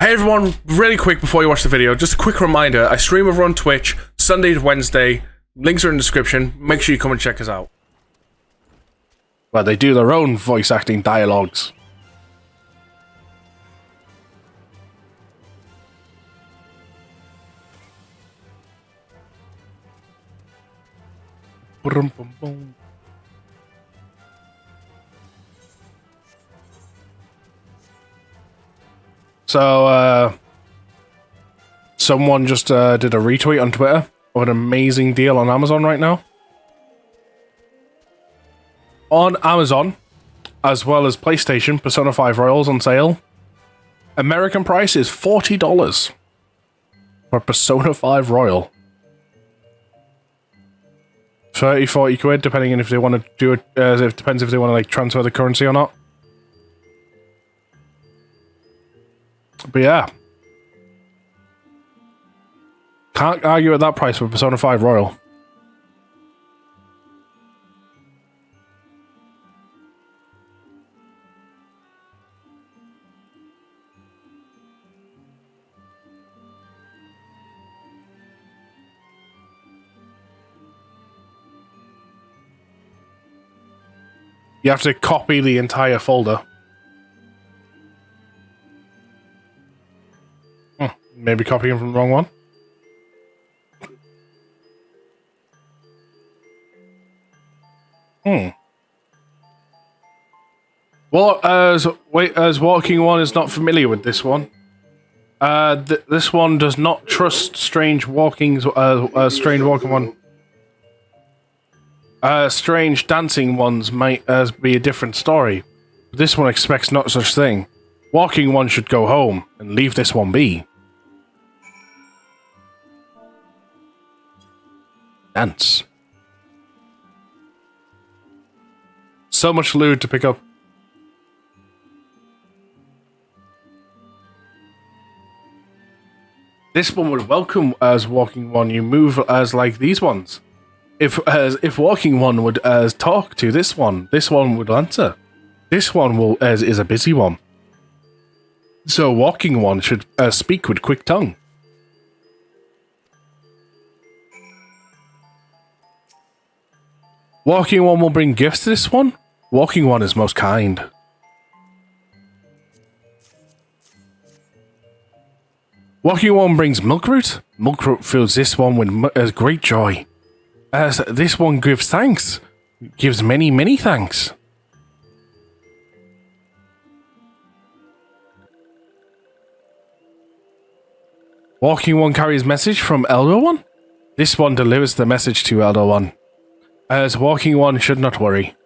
Hey everyone, really quick before you watch the video, just a quick reminder, I stream over on Twitch, Sunday to Wednesday, links are in the description, make sure you come and check us out. Well, they do their own voice acting dialogues. So, someone just did a retweet on Twitter of an amazing deal on Amazon right now. On Amazon, as well as PlayStation, Persona 5 Royal's on sale. American price is $40 for Persona 5 Royal. 30-40 quid, depending on if they want to do it. It depends if they want to like transfer the currency or not. But yeah, can't argue at that price for Persona 5 Royal. You have to copy the entire folder. Maybe copying from the wrong one. Well, as Walking One is not familiar with this one. This one does not trust strange walkings. Strange walking one. Strange dancing ones might be a different story. This one expects not such thing. Walking One should go home and leave this one be. Dance. So much loot to pick up. This one would welcome as Walking One. You move as like these ones. If Walking One would talk to this one would answer. This one is a busy one. So Walking One should speak with quick tongue. Walking One will bring gifts to this one. Walking One is most kind. Walking One brings Milkroot. Milkroot fills this one with great joy. As this one gives thanks. Gives many, many thanks. Walking One carries message from Elder One. This one delivers the message to Elder One. As Walking One should not worry.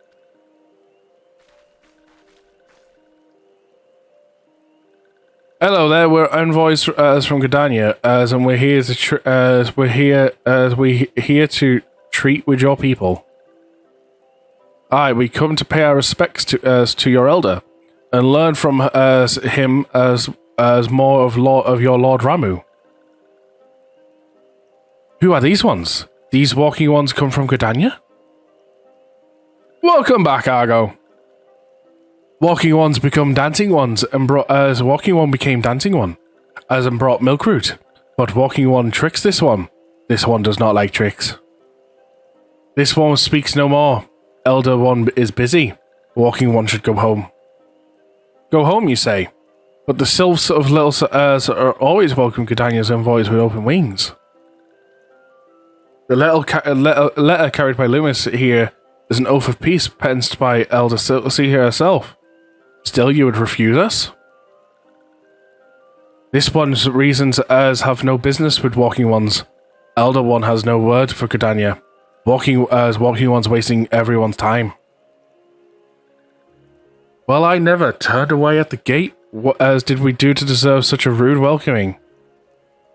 Hello there, we're envoys from Gardania, and we're here to treat with your people. Aye, we come to pay our respects to your elder, and learn from him as more of your Lord Ramu. Who are these ones? These Walking Ones come from Gardania? Welcome back, Argo. Walking Ones become Dancing Ones, and as Walking One became Dancing One, and brought Milkroot. But Walking One tricks this one. This one does not like tricks. This one speaks no more. Elder One is busy. Walking One should go home. Go home, you say? But the sylphs of Little are always welcome Gardania's envoys with open wings. The letter carried by Lumus here is an oath of peace penned by Elder Silsey herself. Still, you would refuse us? This one's reasons have no business with Walking Ones. Elder One has no word for Gardania. Walking One's wasting everyone's time. Well, I never turned away at the gate. What did we do to deserve such a rude welcoming?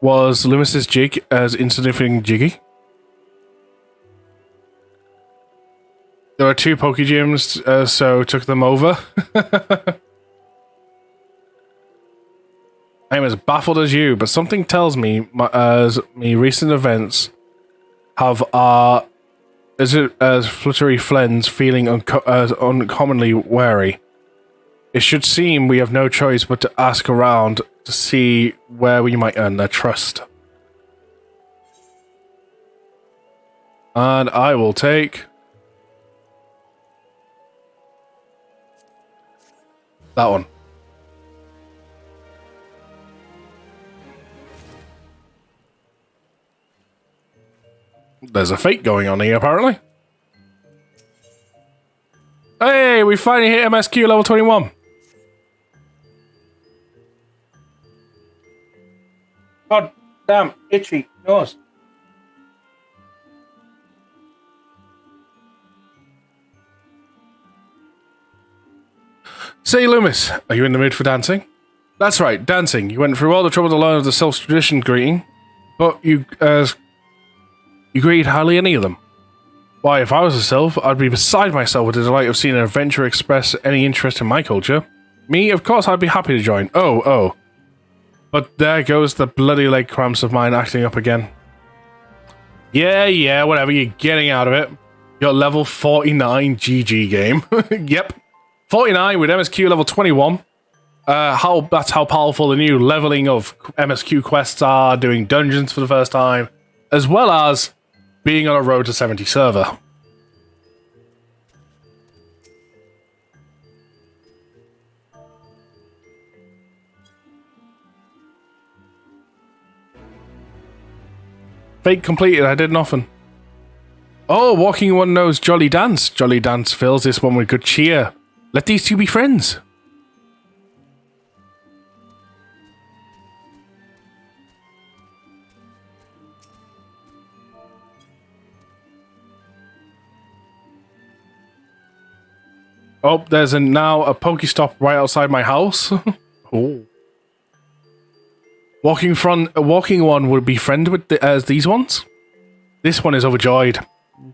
Was Lumus's jig as insignificant jiggy? There were 2 Pokegems, so took them over. I'm as baffled as you, but something tells me recent events have as fluttery flens feeling uncommonly wary. It should seem we have no choice but to ask around to see where we might earn their trust. And I will take that one. There's a fake going on here, apparently. Hey, we finally hit MSQ level 21. God damn, itchy nose. Say, Lumus, are you in the mood for dancing? That's right, dancing. You went through all the trouble to learn of the Sylph's tradition greeting, but you greeted hardly any of them. Why, if I was a Sylph, I'd be beside myself with the delight of seeing an adventurer express any interest in my culture. Me, of course, I'd be happy to join. Oh. But there goes the bloody leg cramps of mine acting up again. Yeah, whatever, you're getting out of it. You're level 49 GG game. Yep. 49 with MSQ level 21. That's how powerful the new leveling of MSQ quests are, doing dungeons for the first time, as well as being on a road to 70 server. Fate completed, I did nothing. Oh, Walking One knows Jolly Dance. Jolly Dance fills this one with good cheer. Let these two be friends. Oh, there's now a Pokestop right outside my house. Oh. Walking One would be friend with as these ones. This one is overjoyed,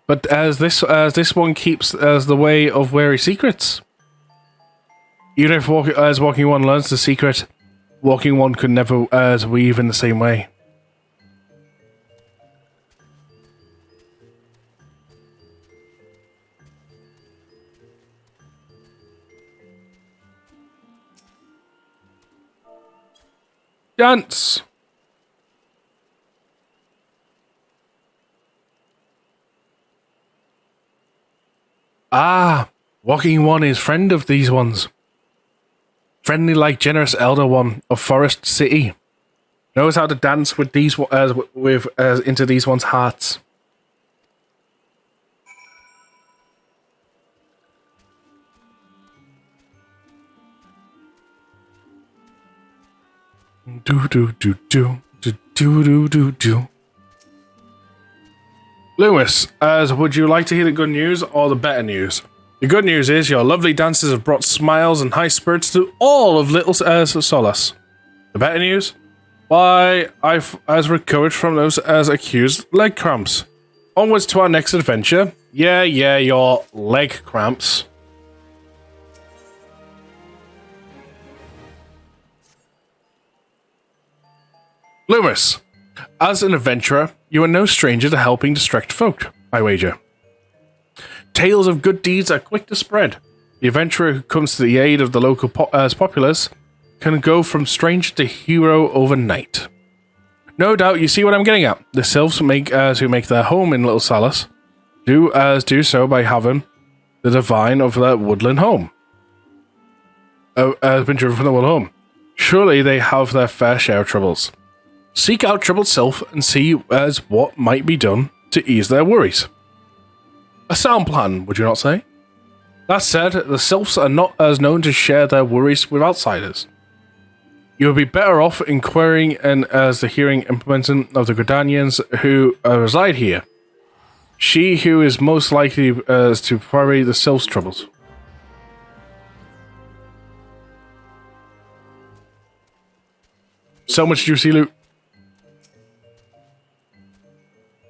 but as this one keeps as the way of wary secrets. Even if Walking One learns the secret, Walking One could never weave in the same way. Dance! Ah, Walking One is friend of these ones. Friendly like generous elder one of Forest City. Knows how to dance with these into these ones' hearts. Do. Lumus, would you like to hear the good news or the better news? The good news is your lovely dances have brought smiles and high spirits to all of Little Solace. The better news? Why, I've recovered from those accused leg cramps. Onwards to our next adventure. Yeah, your leg cramps. Lumus, as an adventurer, you are no stranger to helping distract folk, I wager. Tales of good deeds are quick to spread. The adventurer who comes to the aid of the local populace can go from stranger to hero overnight. No doubt you see what I'm getting at. The Sylphs who make their home in Little Solace do so by having the divine of their woodland home. Has been driven from the woodland home. Surely they have their fair share of troubles. Seek out troubled Sylph and see what might be done to ease their worries. A sound plan, would you not say? That said, the Sylphs are not as known to share their worries with outsiders. You would be better off inquiring and as the hearing implementant of the Gridanians who reside here. She who is most likely to worry the Sylphs' troubles. So much juicy loot.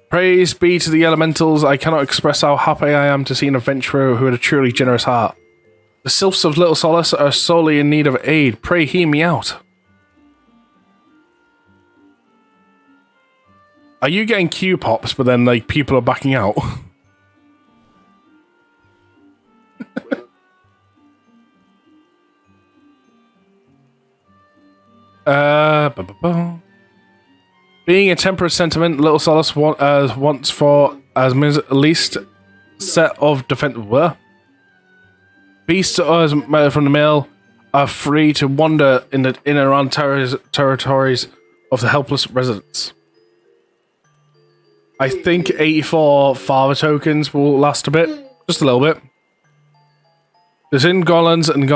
Praise be to the elementals. I cannot express how happy I am to see an adventurer who had a truly generous heart. The Sylphs of Little Solace are sorely in need of aid. Pray hear me out. Are you getting Q-pops, but then like people are backing out? Being a temperate sentiment, little solace wants for as least set of defense. Beasts from the mill are free to wander in and around territories of the helpless residents. I think 84 father tokens will last a bit, just a little bit. The Sin Golems and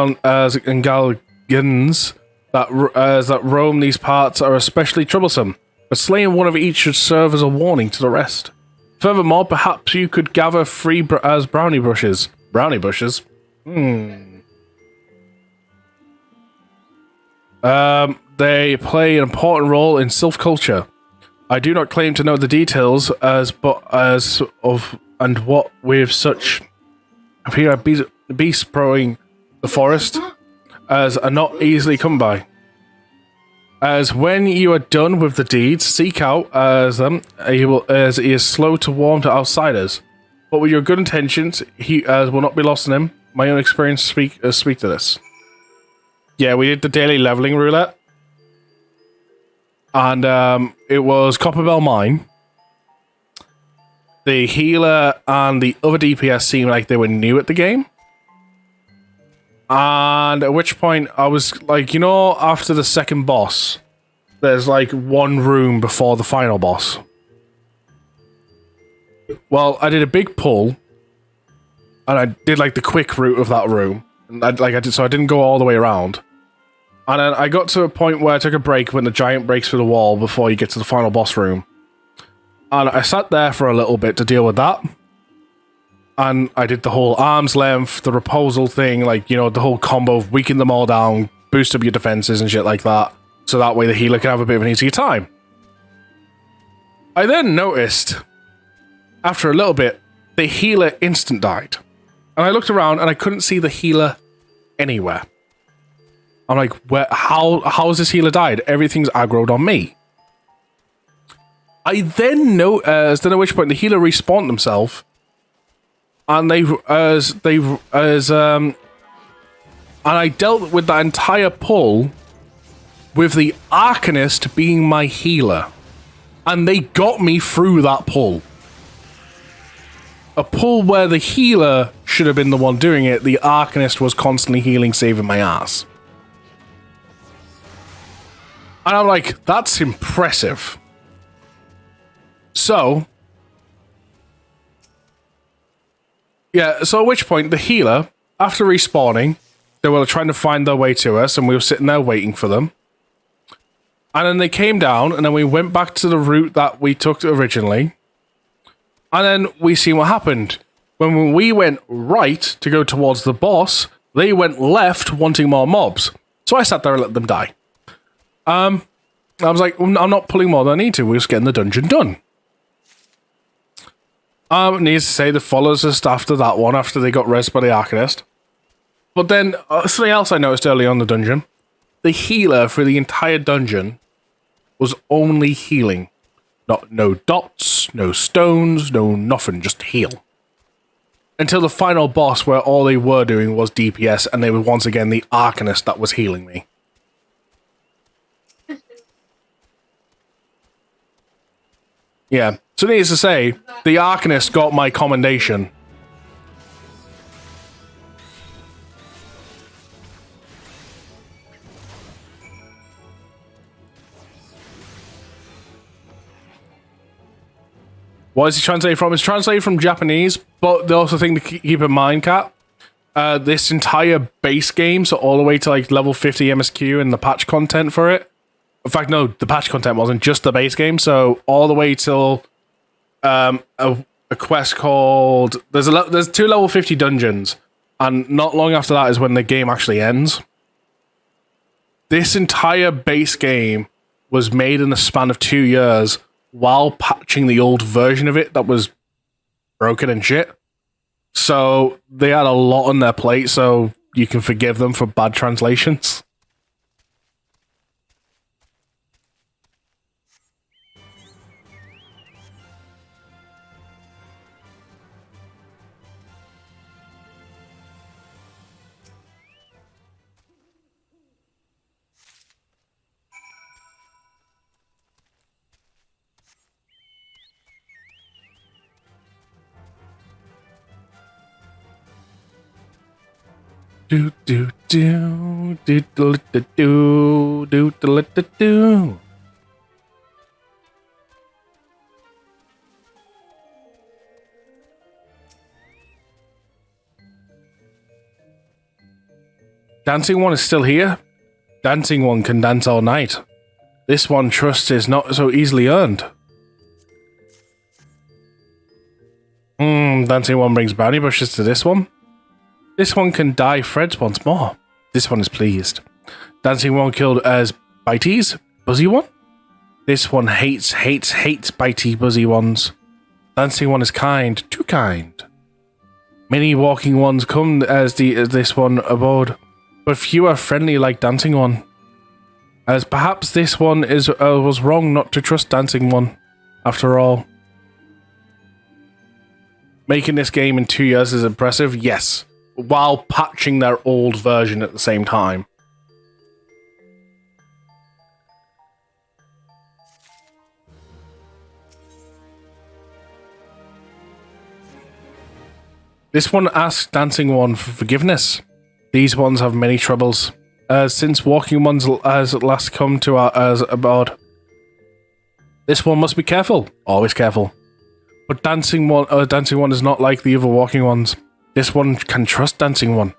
Galgans that roam these parts are especially troublesome, but slaying one of each should serve as a warning to the rest. Furthermore, perhaps you could gather free as brownie bushes. Brownie bushes? They play an important role in sylph culture. I do not claim to know the details what with such here beasts prowling the forest as are not easily come by. As when you are done with the deeds, seek out as he is slow to warm to outsiders. But with your good intentions, he will not be lost in him. My own experience speak to this. Yeah, we did the daily leveling roulette. And it was Copperbell Mine. The healer and the other DPS seemed like they were new at the game. And at which point I was like, you know, after the second boss, there's like one room before the final boss. Well, I did a big pull. And I did like the quick route of that room. And so I didn't go all the way around. And then I got to a point where I took a break when the giant breaks through the wall before you get to the final boss room. And I sat there for a little bit to deal with that. And I did the whole arm's length, the repulsal thing, like, you know, the whole combo of weaken them all down, boost up your defenses and shit like that. So that way the healer can have a bit of an easier time. I then noticed, after a little bit, the healer instant died. And I looked around and I couldn't see the healer anywhere. I'm like, how has this healer died? Everything's aggroed on me. I then noticed, at which point the healer respawned himself, and and I dealt with that entire pull with the Arcanist being my healer, and they got me through that pull. A pull where the healer should have been the one doing it, the Arcanist was constantly healing, saving my ass. And I'm like, that's impressive. So, yeah, so at which point the healer, after respawning, they were trying to find their way to us, and we were sitting there waiting for them. And then they came down, and then we went back to the route that we took originally. And then we seen what happened. When we went right to go towards the boss, they went left wanting more mobs. So I sat there and let them die. I was like, I'm not pulling more than I need to. We're just getting the dungeon done. Needs to say the followers just after that one, after they got rezzed by the Arcanist. But then, something else I noticed early on in the dungeon. The healer for the entire dungeon was only healing. No dots, no stones, no nothing, just heal. Until the final boss where all they were doing was DPS, and they were once again the Arcanist that was healing me. Yeah, so needless to say, the Arcanist got my commendation. What is he translated from? It's translated from Japanese, but the also thing to keep in mind, Kat, this entire base game, so all the way to like level 50 MSQ and the patch content for it. In fact, no, the patch content wasn't just the base game, so all the way till a quest called... There's 2 level 50 dungeons, and not long after that is when the game actually ends. This entire base game was made in the span of 2 years while patching the old version of it that was broken and shit. So they had a lot on their plate, so you can forgive them for bad translations. Do do do do do do do do do do do. Dancing one is still here. Dancing one can dance all night. This one trust is not so easily earned. Dancing one brings brownie bushes to this one. This one can dye threads once more. This one is pleased. Dancing one killed as Bitey's buzzy one. This one hates bitey buzzy ones. Dancing one is kind, too kind. Many walking ones come as this one aboard, but few are friendly like dancing one. As perhaps this one was wrong not to trust dancing one, after all. Making this game in 2 years is impressive, yes, while patching their old version at the same time. This one asks Dancing One for forgiveness. These ones have many troubles. Since Walking Ones has at last come to our aboard. This one must be careful, always careful. But Dancing One is not like the other Walking Ones. This one can trust Dancing One.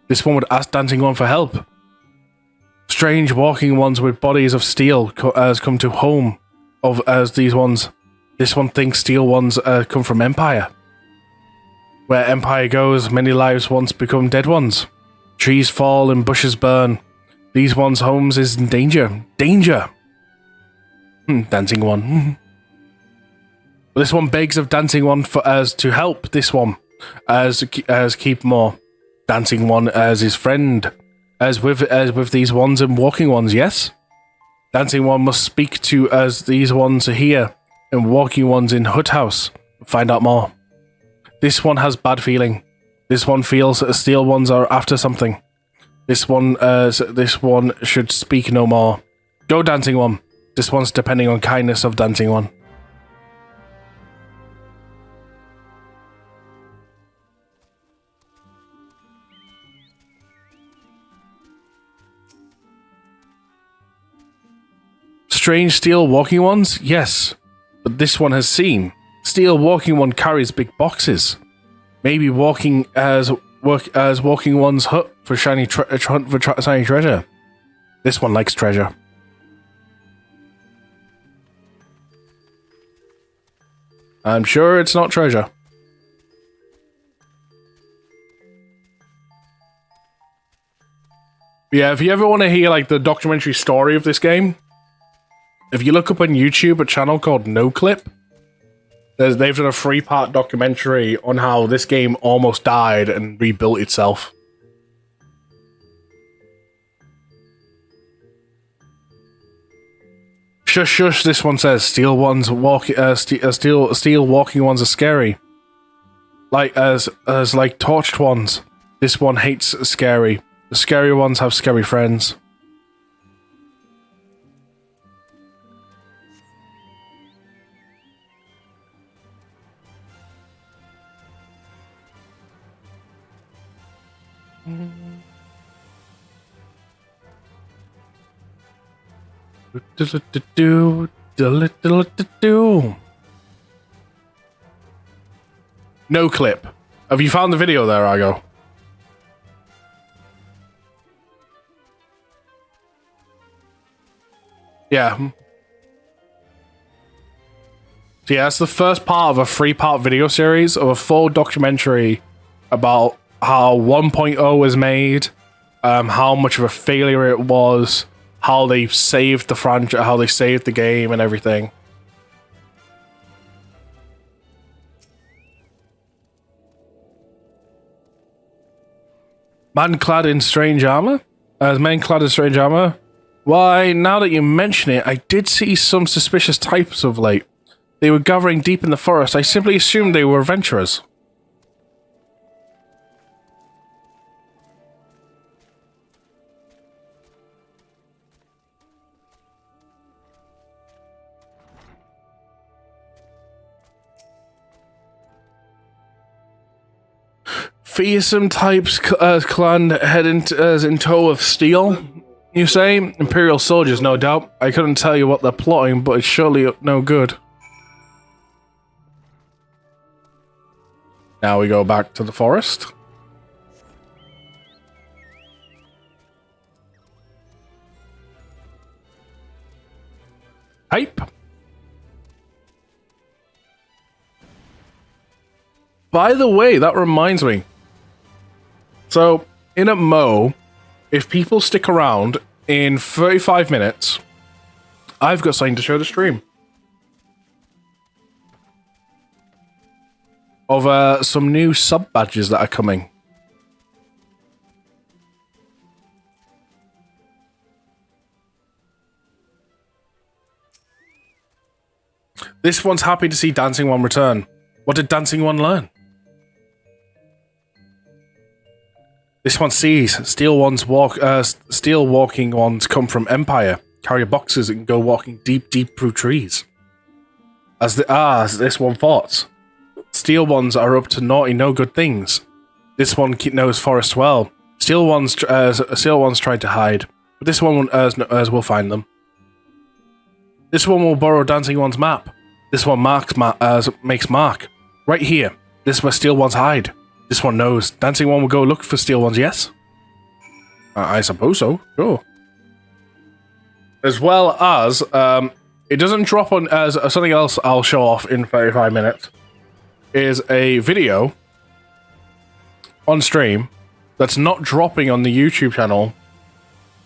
This one would ask Dancing One for help. Strange Walking Ones with bodies of steel has come to home as these ones. This one thinks steel ones come from Empire. Where Empire goes, many lives once become dead ones. Trees fall and bushes burn. These ones' homes is in danger. Danger! Dancing One. This one begs of Dancing One for us to help this one, as keep more. Dancing One as his friend, as with these ones and Walking Ones, yes? Dancing One must speak to as these ones are here, and Walking Ones in Hut House. Find out more. This one has bad feeling. This one feels that steel ones are after something. This one should speak no more. Go Dancing One. This one's depending on kindness of Dancing One. Strange steel walking ones? Yes. But this one has seen. Steel walking one carries big boxes. Maybe walking walking one's hut for shiny shiny treasure. This one likes treasure. I'm sure it's not treasure. Yeah, if you ever want to hear like the documentary story of this game, if you look up on YouTube a channel called No Clip, they've done a 3-part documentary on how this game almost died and rebuilt itself. Shush, shush, this one says steel walking ones are scary. Like as like torched ones. This one hates scary. The scary ones have scary friends. No Clip. Have you found the video there, Argo? Yeah. So yeah, that's the first part of a 3-part video series of a full documentary about how 1.0 was made, how much of a failure it was, how they saved the franchise, how they saved the game and everything. Man clad in strange armor? As men clad in strange armor? Why, now that you mention it, I did see some suspicious types of late. They were gathering deep in the forest. I simply assumed they were adventurers. fearsome types clan heading in tow of steel, you say? Imperial soldiers, no doubt. I couldn't tell you what they're plotting, but it's surely no good. Now we go back to the forest. Hype. By the way, that reminds me. So, in a Mo, if people stick around in 35 minutes, I've got something to show the stream. Of some new sub badges that are coming. This one's happy to see Dancing One return. What did Dancing One learn? This one sees steel walking ones come from Empire, carry boxes and go walking deep through trees. As this one thought. Steel ones are up to naughty no good things. This one knows forest well. Steel ones tried to hide, but this one will find them. This one will borrow Dancing One's map. This one makes mark. Right here. This is where Steel ones hide. This one knows. Dancing One will go look for Steel ones, yes? I suppose so, sure. As well as, it doesn't drop on, as something else I'll show off in 35 minutes, is a video on stream that's not dropping on the YouTube channel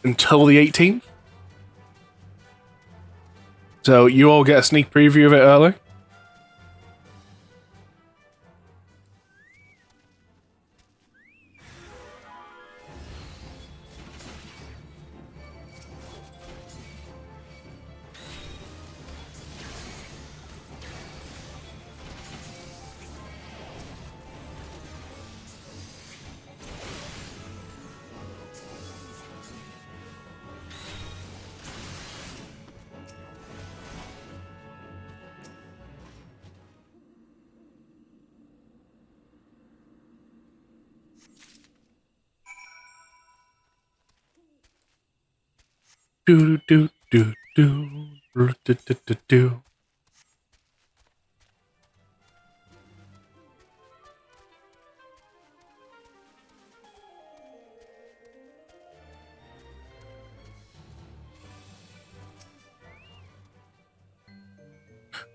until the 18th. So you all get a sneak preview of it early. Do do do do do do do do.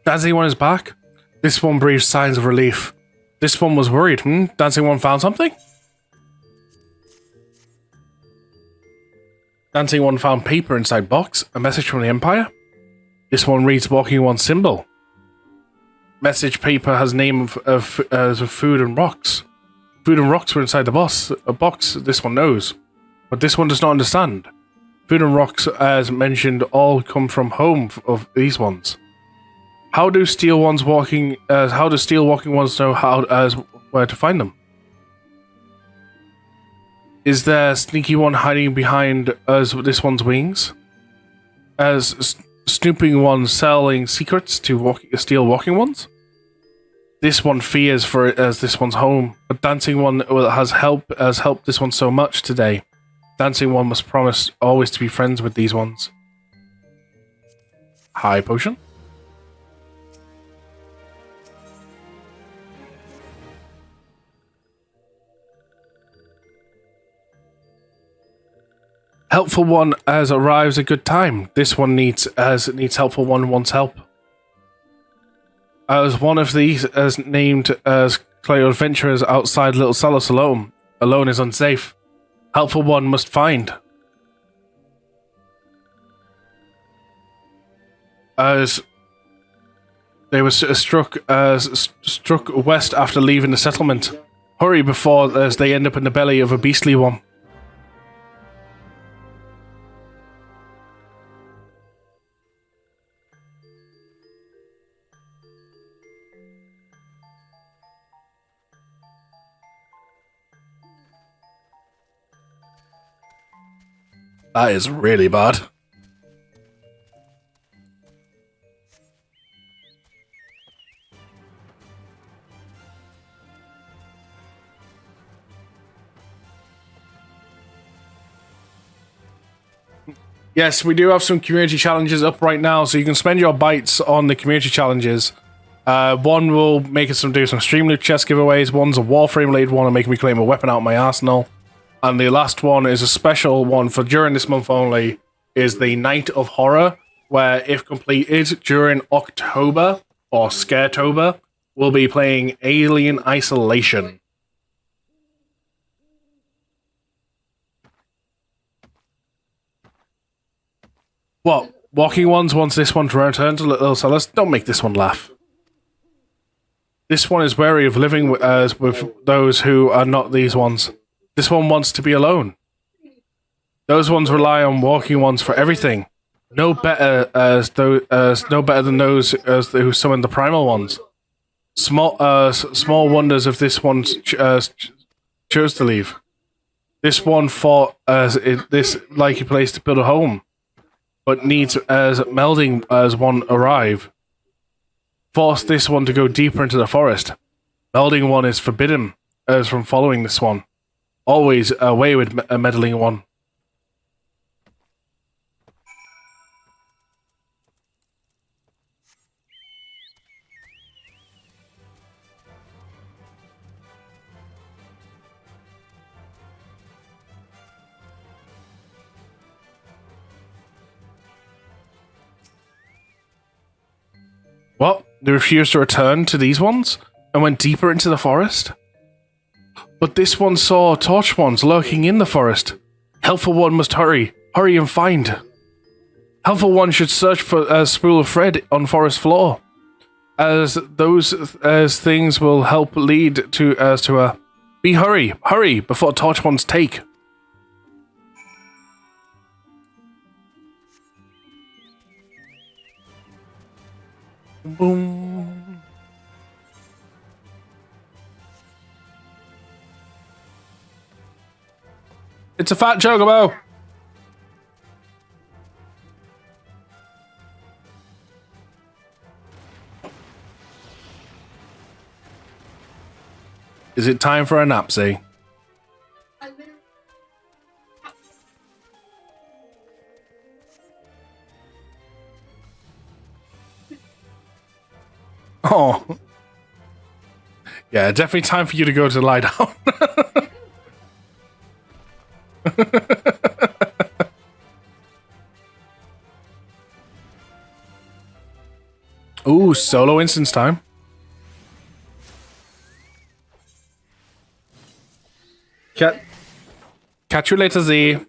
Dancing One is back. This one breathes signs of relief. This one was worried. Dancing One found something? Dancing One found paper inside box. A message from the Empire. This one reads Walking One symbol. Message paper has name of food and rocks. Food and rocks were inside the box. This one knows. But this one does not understand. Food and rocks, as mentioned, all come from home of these ones. How do steel walking ones know where to find them? Is there a sneaky one hiding behind this one's wings? As snooping one selling secrets to steel walking ones? This one fears for it as this one's home, but Dancing One has helped this one so much today. Dancing One must promise always to be friends with these ones. High potion. Helpful one as arrives a good time. This one needs helpful one wants help. As one of these as named as Cleo adventurers outside Little Salos alone. Alone is unsafe. Helpful one must find. As they were struck west after leaving the settlement. Hurry before as they end up in the belly of a beastly one. That is really bad. Yes, we do have some community challenges up right now, so you can spend your bytes on the community challenges. One will make us do some stream loot chest giveaways. One's a Warframe related one and make me claim a weapon out of my arsenal. And the last one is a special one for during this month only, is the Night of Horror, where if completed during October or Scaretober, we'll be playing Alien Isolation. What? Walking Ones wants this one to return to Little Sellers? Don't make this one laugh. This one is wary of living with those who are not these ones. This one wants to be alone. Those ones rely on Walking Ones for everything. No better than those who summon the primal ones. Small wonders if this one chose to leave. This one fought this likely place to build a home, but needs as melding as one arrive. Force this one to go deeper into the forest. Melding one is forbidden as from following this one. Always away with a meddling one. What? They refused to return to these ones and went deeper into the forest? But this one saw torch ones lurking in the forest. Helpful one must hurry. Hurry and find. Helpful one should search for a spool of thread on forest floor. As things will help lead to a... Hurry, before torch ones take. Boom. It's a fat chocobo. Is it time for a napsy? Oh. Yeah, definitely time for you to go to lie down. Ooh, solo instance time. Catch you later, Z.